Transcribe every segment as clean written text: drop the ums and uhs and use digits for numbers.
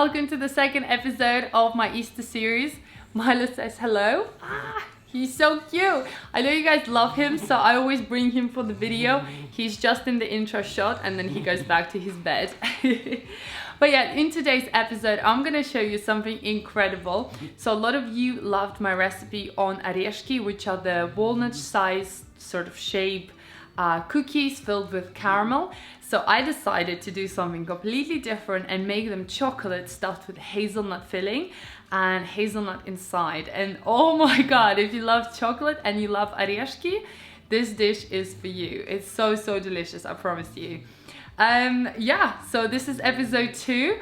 welcome to the second episode of my Easter series. Milo says hello. He's so cute. I know you guys love him, so I always bring him for the video. He's just in the intro shot and then he goes back to his bed. But yeah, in today's episode, I'm gonna show you something incredible. So a lot of you loved my recipe on Oreshki, which are the walnut size sort of shape cookies filled with caramel. So I decided to do something completely different and make them chocolate stuffed with hazelnut filling and hazelnut inside. And oh my god, if you love chocolate and you love Oreshki, this dish is for you. It's so delicious, I promise you. Yeah, so this is episode 2.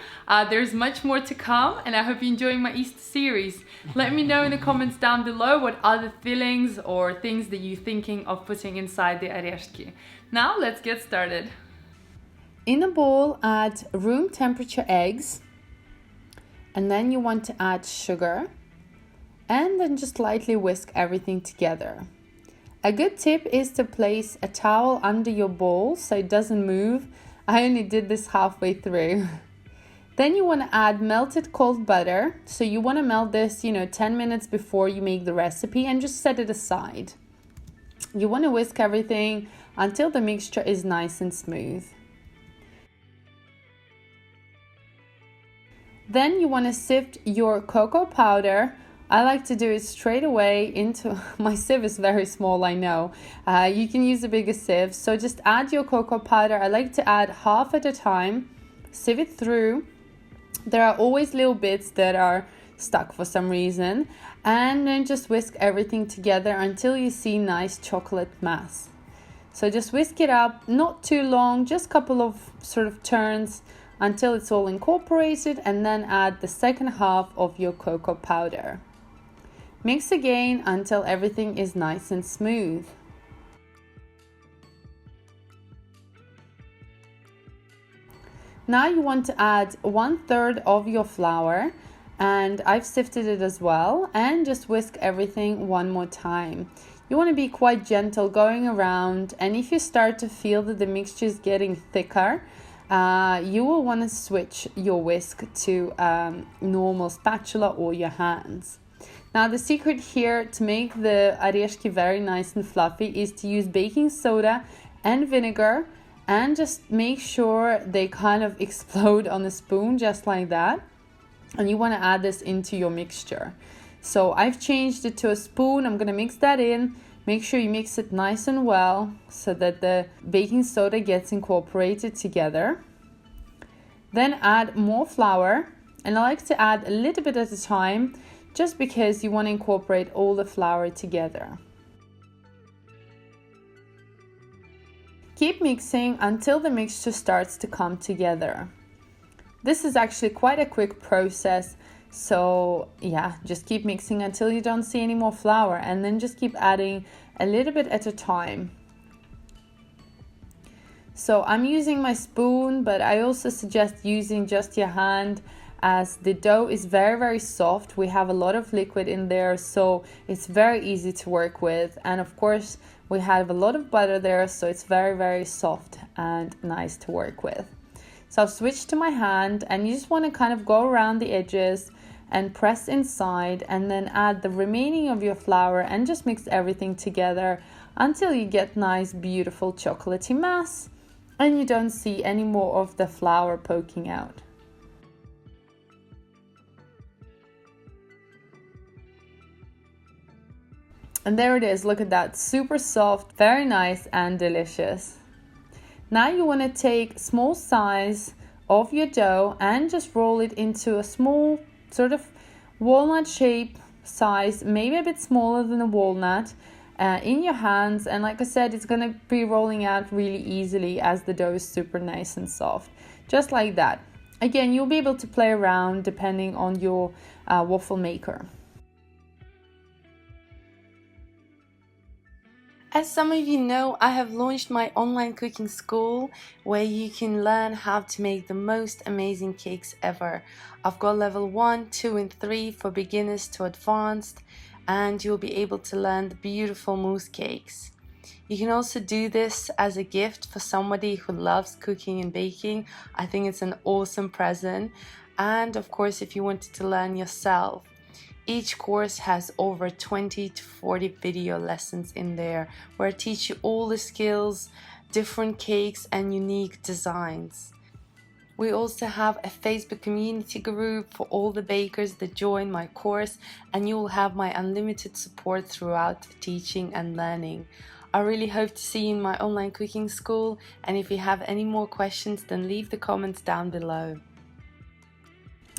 There's much more to come and I hope you're enjoying my Easter series. Let me know in the comments down below what other fillings or things that you're thinking of putting inside the Oreshki. Now let's get started. In a bowl, add room temperature eggs, and then you want to add sugar, and then just lightly whisk everything together. A good tip is to place a towel under your bowl so it doesn't move. I only did this halfway through. Then you want to add melted cold butter. So you want to melt this, 10 minutes before you make the recipe and just set it aside. You want to whisk everything until the mixture is nice and smooth. Then you want to sift your cocoa powder. I like to do it straight away into, my sieve is very small, I know. You can use a bigger sieve. So just add your cocoa powder. I like to add half at a time. Sieve it through. There are always little bits that are stuck for some reason. And then just whisk everything together until you see nice chocolate mass. So just whisk it up, not too long, just a couple of sort of turns until it's all incorporated, and then add the second half of your cocoa powder. Mix again until everything is nice and smooth. Now you want to add 1/3 of your flour, and I've sifted it as well, and just whisk everything one more time. You want to be quite gentle going around, and if you start to feel that the mixture is getting thicker, you will want to switch your whisk to normal spatula or your hands. Now the secret here to make the Oreshki very nice and fluffy is to use baking soda and vinegar, and just make sure they kind of explode on a spoon just like that. And you want to add this into your mixture. So I've changed it to a spoon. I'm going to mix that in. Make sure you mix it nice and well so that the baking soda gets incorporated together. Then add more flour, and I like to add a little bit at a time just because you want to incorporate all the flour together. Keep mixing until the mixture starts to come together. This is actually quite a quick process. So yeah, just keep mixing until you don't see any more flour, and then just keep adding a little bit at a time. So I'm using my spoon, but I also suggest using just your hand, as the dough is very soft. We have a lot of liquid in there, so it's very easy to work with. And of course we have a lot of butter there, so it's very soft and nice to work with. So I've switched to my hand, and you just want to kind of go around the edges and press inside, and then add the remaining of your flour and just mix everything together until you get nice beautiful chocolatey mass and you don't see any more of the flour poking out. And there it is, look at that, super soft, very nice and delicious. Now you want to take small size of your dough and just roll it into a small sort of walnut shape size, maybe a bit smaller than a walnut, in your hands. And like I said, it's going to be rolling out really easily as the dough is super nice and soft, just like that. Again, you'll be able to play around depending on your waffle maker. As some of you know, I have launched my online cooking school where you can learn how to make the most amazing cakes ever. I've got level 1, 2 and 3 for beginners to advanced, and you'll be able to learn the beautiful mousse cakes. You can also do this as a gift for somebody who loves cooking and baking. I think it's an awesome present. And of course, if you wanted to learn yourself, each course has over 20 to 40 video lessons in there where I teach you all the skills, different cakes and unique designs. We also have a Facebook community group for all the bakers that join my course, and you will have my unlimited support throughout teaching and learning. I really hope to see you in my online cooking school, and if you have any more questions, then leave the comments down below.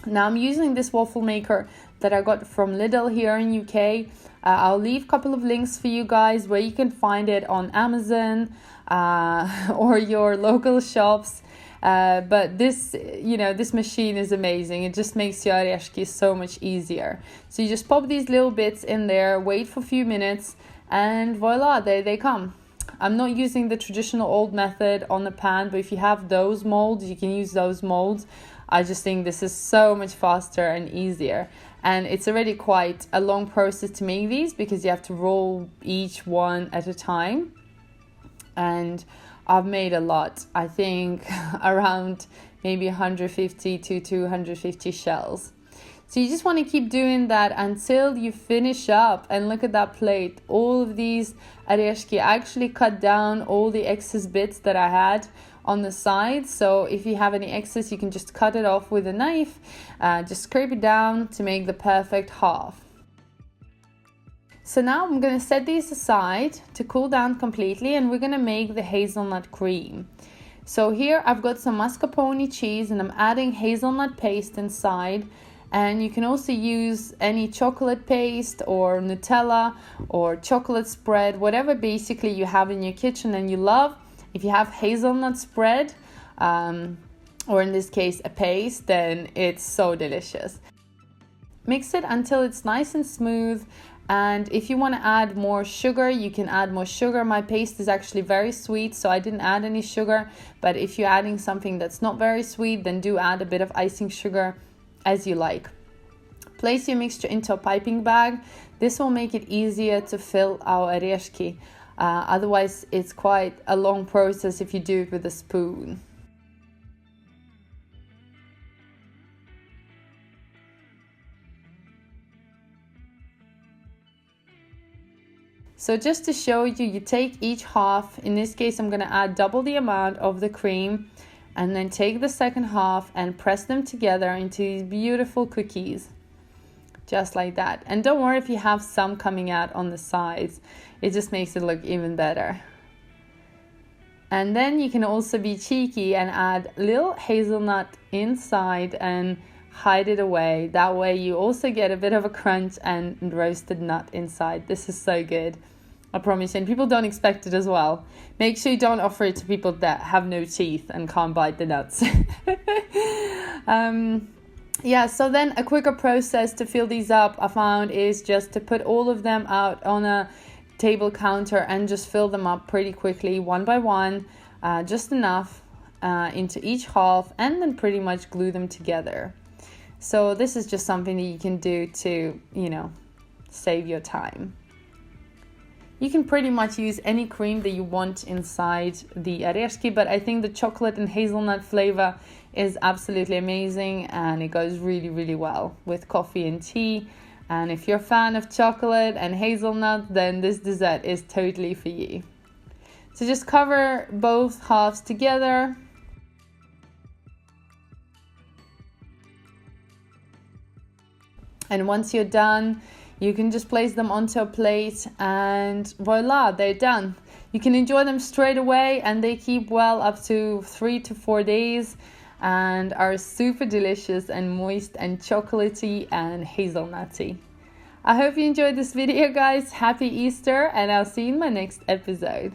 Now I'm using this waffle maker that I got from Lidl here in UK. I'll leave a couple of links for you guys where you can find it on Amazon or your local shops. But this, this machine is amazing. It just makes your oreshki so much easier. So you just pop these little bits in there, wait for a few minutes, and voila, there they come. I'm not using the traditional old method on the pan, but if you have those molds, you can use those molds. I just think this is so much faster and easier. And it's already quite a long process to make these because you have to roll each one at a time. And I've made a lot. I think around maybe 150 to 250 shells. So you just want to keep doing that until you finish up. And look at that plate. All of these oreshki, I actually cut down all the excess bits that I had on the side. So if you have any excess, you can just cut it off with a knife. Just scrape it down to make the perfect half. So now I'm going to set these aside to cool down completely, and we're going to make the hazelnut cream. So here I've got some mascarpone cheese and I'm adding hazelnut paste inside. And you can also use any chocolate paste or Nutella or chocolate spread, whatever basically you have in your kitchen and you love. If you have hazelnut spread, or in this case a paste, then it's so delicious. Mix it until it's nice and smooth. And if you want to add more sugar, you can add more sugar. My paste is actually very sweet, so I didn't add any sugar. But if you're adding something that's not very sweet, then do add a bit of icing sugar as you like. Place your mixture into a piping bag. This will make it easier to fill our oreshki. Otherwise, it's quite a long process if you do it with a spoon. So just to show you, you take each half. In this case, I'm going to add double the amount of the cream, and then take the second half and press them together into these beautiful cookies. Just like that. And don't worry if you have some coming out on the sides. It just makes it look even better. And then you can also be cheeky and add little hazelnut inside and hide it away. That way you also get a bit of a crunch and roasted nut inside. This is so good. I promise you. And people don't expect it as well. Make sure you don't offer it to people that have no teeth and can't bite the nuts. Yeah, so then a quicker process to fill these up I found is just to put all of them out on a table counter and just fill them up pretty quickly, one by one, just enough into each half, and then pretty much glue them together. So this is just something that you can do to, save your time. You can pretty much use any cream that you want inside the oreshki, but I think the chocolate and hazelnut flavor is absolutely amazing, and it goes really, really well with coffee and tea. And if you're a fan of chocolate and hazelnut, then this dessert is totally for you. So just cover both halves together. And once you're done, you can just place them onto a plate and voila, they're done. You can enjoy them straight away, and they keep well up to 3 to 4 days and are super delicious and moist and chocolatey and hazelnutty. I hope you enjoyed this video, guys. Happy Easter, and I'll see you in my next episode.